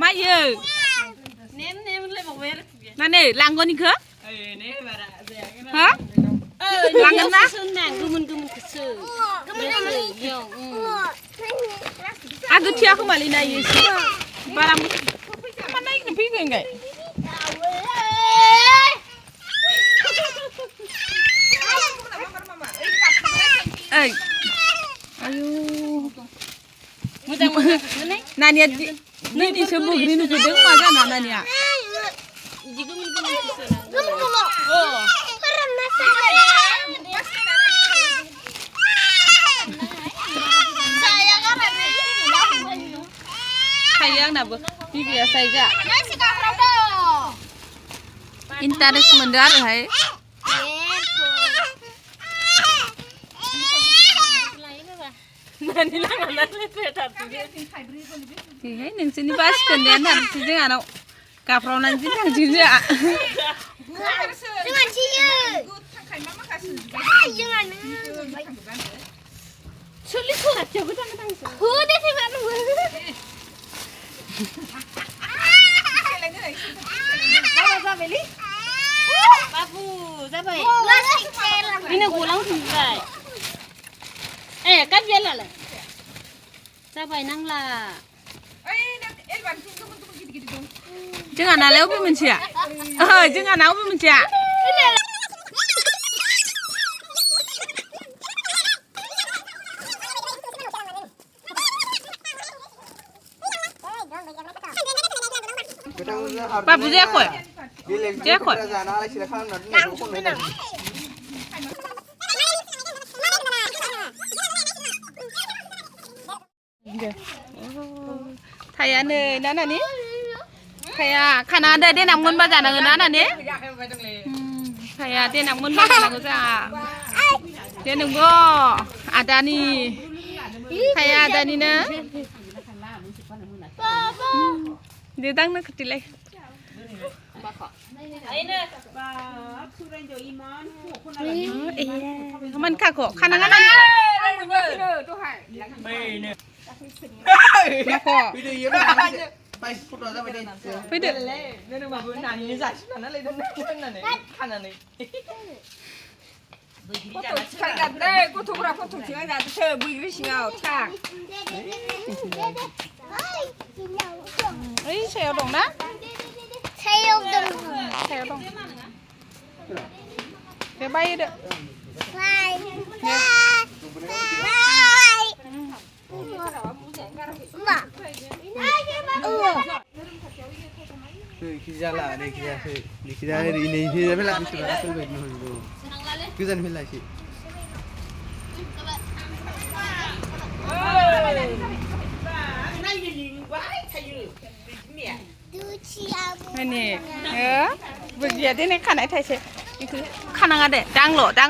मायो नानै लांगोन इखो हा लांगोन ना आगोथिया खोमालै नायो एसे बारा मा नायनो फैगोन गाय ओइ आयु मोजां नानिया दिनैसो बोग्रि नुफैदों मा जाना नानिया खायो आंनाबो बिबिया सायजा इन्टारेस्ट मोनदों आरोहाय Hey, neng sini pas kendian harus jangan kaprau nanti tang juga. Jangan cia. Jangan. Sulit sulit coba tang. Udah sih mana? Apa beli? Babu, siapa? Ini gulang sih. Kan dia lah. Siapa nang lah? Jangan nalar ubi mencia. Jangan nalar ubi mencia. Babu jeko ya? Jeko. Thaya nih, nana nih. Thaya, karena ada dia namun baca dengan nana nih. Thaya dia namun baca dengan saya. Dia nunggu ada nih. Thaya ada nih na. Dia tang nak ketilai. Man kako, kanang kanang. Pwede. Sayo dong na? Sayo dong. Sayo dong. Dia bayi deh. Bye. Kita lah, kita ini bila kita asal baik nih. Kita ni bila sih. Ini, begitu deh nih kanai thai sih. Itu kanang ada, dang lo, dang.